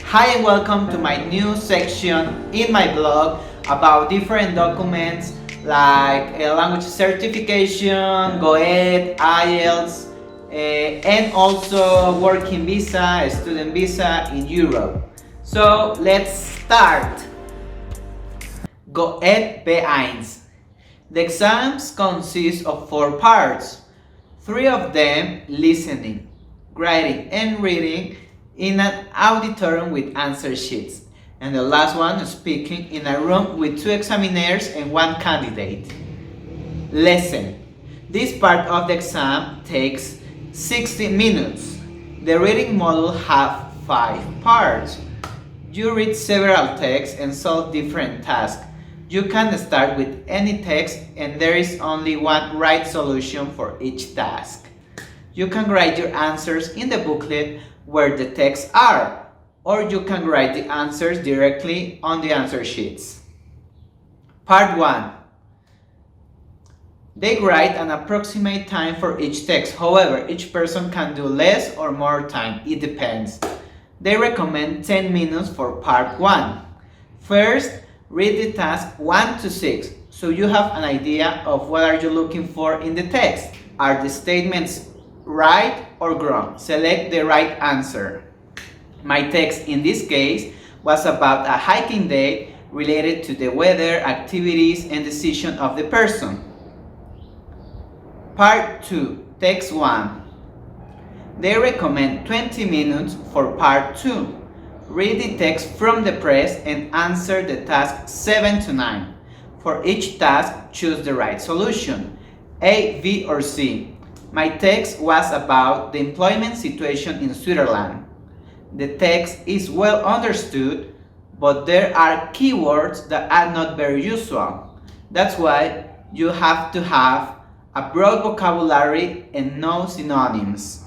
Hi and welcome to my new section in my blog about different documents like language certification, Goethe, IELTS, and also working visa, student visa in Europe. So let's start. Goethe B1. The exams consist of 4 parts, 3 of them listening, writing and reading in an auditorium with answer sheets, and the last one speaking in a room with 2 examiners and 1 candidate. LESEN. This part of the exam takes 60 minutes. The reading module has 5 parts. You read several texts and solve different tasks. You can start with any text and there is only one right solution for each task. You can write your answers in the booklet where the texts are, or you can write the answers directly on the answer sheets. Part 1. They write an approximate time for each text. However, each person can do less or more time. It depends. They recommend 10 minutes for part 1. First, read the task 1 to 6, so you have an idea of what are you looking for in the text. Are the statements right or wrong? Select the right answer. My text in this case was about a hiking day related to the weather, activities, and decision of the person. Part 2, text 1. They recommend 20 minutes for part 2. Read the text from the press and answer the task 7 to 9. For each task, choose the right solution, A, B, or C. My text was about the employment situation in Switzerland. The text is well understood, but there are keywords that are not very usual. That's why you have to have a broad vocabulary and no synonyms.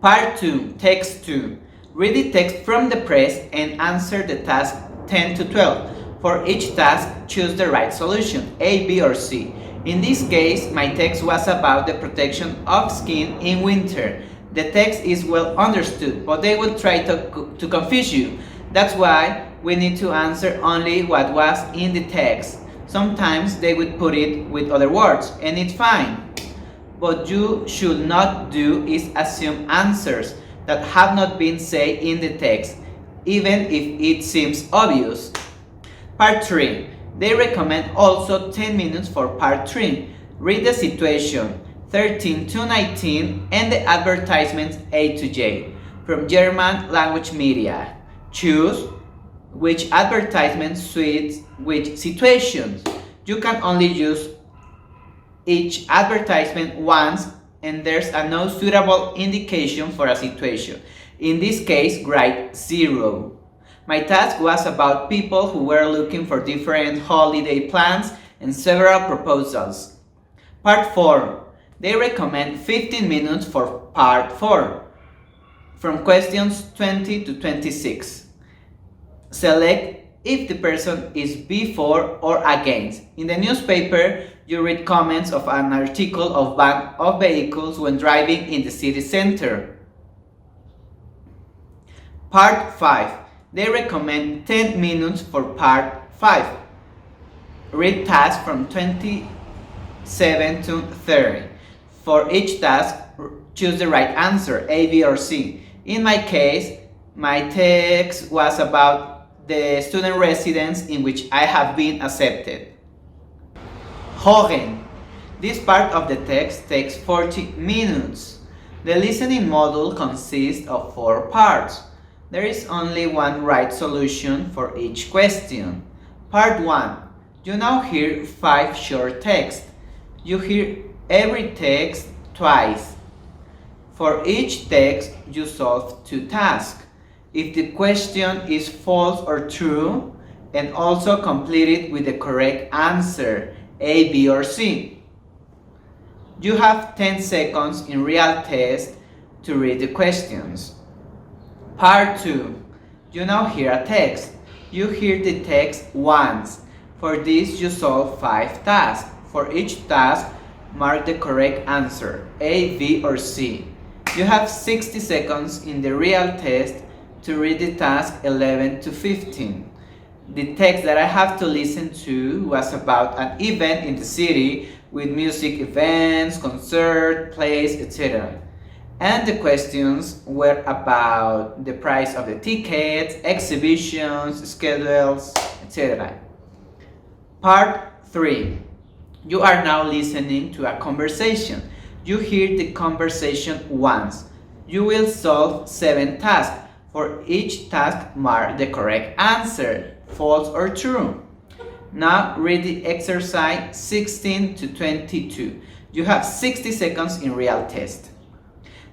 Part 2, text 2. Read the text from the press and answer the task 10 to 12. For each task, choose the right solution, A, B, or C. In this case, my text was about the protection of skin in winter. The text is well understood, but they will try to confuse you. That's why we need to answer only what was in the text. Sometimes they would put it with other words, and it's fine. What you should not do is assume answers that have not been said in the text, even if it seems obvious. Part 3. They recommend also 10 minutes for part 3. Read the situation 13 to 19 and the advertisements A to J from German language media. Choose which advertisement suits which situations. You can only use each advertisement once and there's a no suitable indication for a situation. In this case, write 0. My task was about people who were looking for different holiday plans and several proposals. Part 4. They recommend 15 minutes for part 4, from questions 20 to 26. Select if the person is before or against. In the newspaper, you read comments of an article of ban of vehicles when driving in the city center. Part 5. They recommend 10 minutes for part 5. Read tasks from 27 to 30. For each task, choose the right answer, A, B, or C. In my case, my text was about the student residence in which I have been accepted. HOREN. This part of the text takes 40 minutes. The listening module consists of 4 parts. There is only one right solution for each question. Part 1. You now hear 5 short texts. You hear every text twice. For each text, you solve 2 tasks. If the question is false or true, and also complete it with the correct answer, A, B, or C. You have 10 seconds in real test to read the questions. Part 2. You now hear a text. You hear the text once. For this, you solve 5 tasks. For each task, mark the correct answer, A, B, or C. You have 60 seconds in the real test to read the task 11 to 15. The text that I have to listen to was about an event in the city with music events, concerts, plays, etc. And the questions were about the price of the tickets, exhibitions, schedules, etc. Part 3. You are now listening to a conversation. You hear the conversation once. You will solve 7 tasks. For each task, mark the correct answer, false or true. Now read the exercise 16 to 22. You have 60 seconds in real test.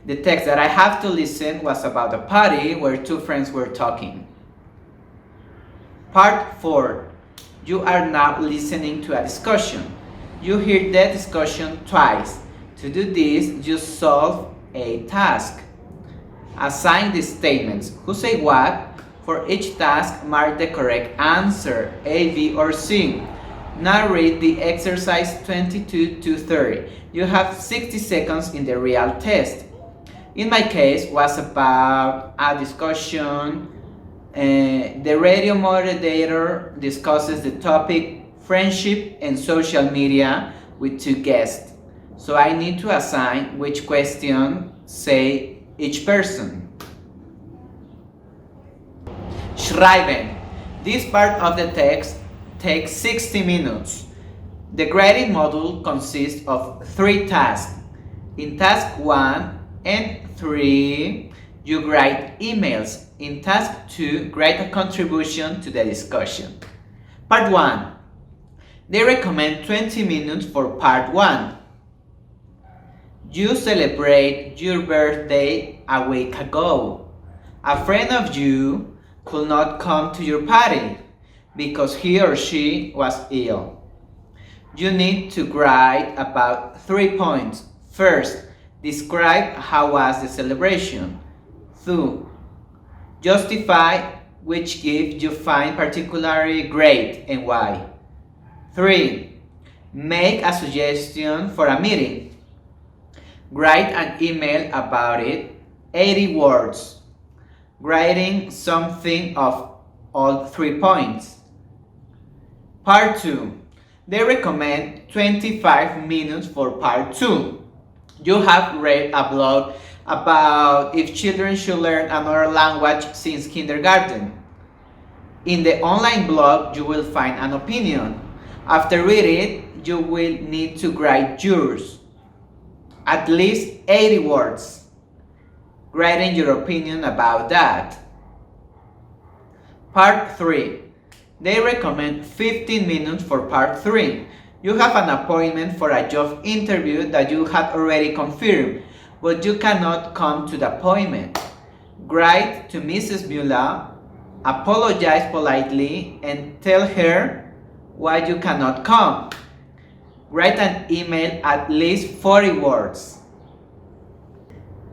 The text that I have to listen was about a party where 2 friends were talking. Part 4. You are now listening to a discussion. You hear the discussion twice. To do this, you solve a task. Assign the statements. Who say what? For each task, mark the correct answer, A, B, or C. Now read the exercise 22 to 30. You have 60 seconds in the real test. In my case, was about a discussion. The radio moderator discusses the topic friendship and social media with 2 guests. So I need to assign which question say each person. Schreiben. This part of the text takes 60 minutes. The grading module consists of 3 tasks. In task 1 and 3, you write emails. In task 2, write a contribution to the discussion. Part 1. They recommend 20 minutes for part 1. You celebrate your birthday a week ago. A friend of you could not come to your party because he or she was ill. You need to write about 3 points. First, describe how was the celebration. 2. Justify which gift you find particularly great and why. 3. Make a suggestion for a meeting. Write an email about it, 80 words. Writing something of all 3 points. Part 2. They recommend 25 minutes for part 2. You have read a blog about if children should learn another language since kindergarten. In the online blog, you will find an opinion. After reading it, you will need to write yours. At least 80 words. Writing your opinion about that. Part 3. They recommend 15 minutes for part 3. You have an appointment for a job interview that you had already confirmed, but you cannot come to the appointment. Write to Mrs. Muller, apologize politely, and tell her why you cannot come. Write an email at least 40 words.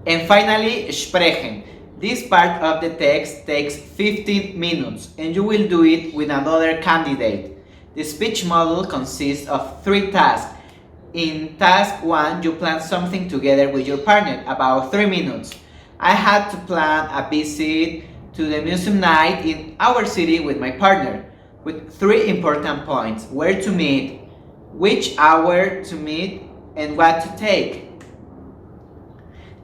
And finally, SPRECHEN. This part of the text takes 15 minutes and you will do it with another candidate. The speech module consists of 3 tasks. In task 1, you plan something together with your partner, about 3 minutes. I had to plan a visit to the museum night in our city with my partner, with 3 important points: where to meet, which hour to meet, and what to take.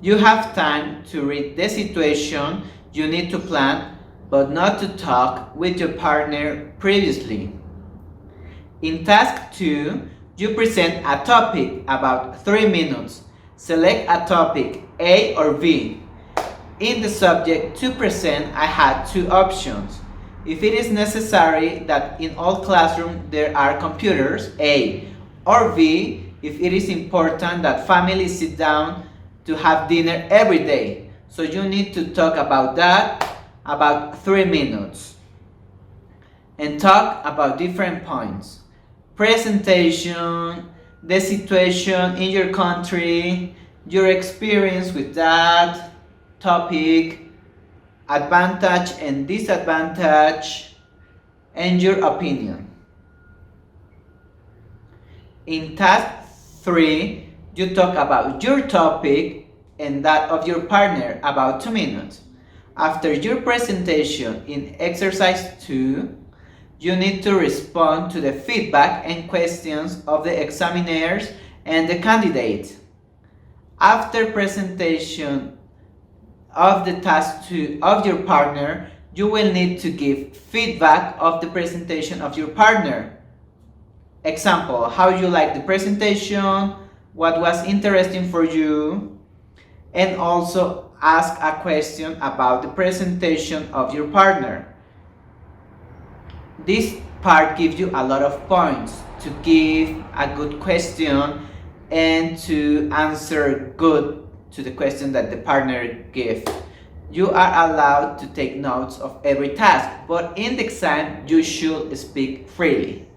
You have time to read the situation you need to plan, but not to talk with your partner previously. In task 2, you present a topic about 3 minutes. Select a topic, A or B. In the subject to present, I had 2 options. If it is necessary that in all classrooms there are computers, A, or B, if it is important that families sit down to have dinner every day. So you need to talk about that about 3 minutes and talk about different points. Presentation, the situation in your country, your experience with that topic, advantage and disadvantage, and your opinion. In task 3, you talk about your topic and that of your partner about 2 minutes. After your presentation in exercise 2, you need to respond to the feedback and questions of the examiners and the candidate. After presentation of the task 2 of your partner, you will need to give feedback of the presentation of your partner. Example, how you like the presentation, what was interesting for you, and also ask a question about the presentation of your partner. This part gives you a lot of points to give a good question and to answer good to the question that the partner gives. You are allowed to take notes of every task, but in the exam you should speak freely.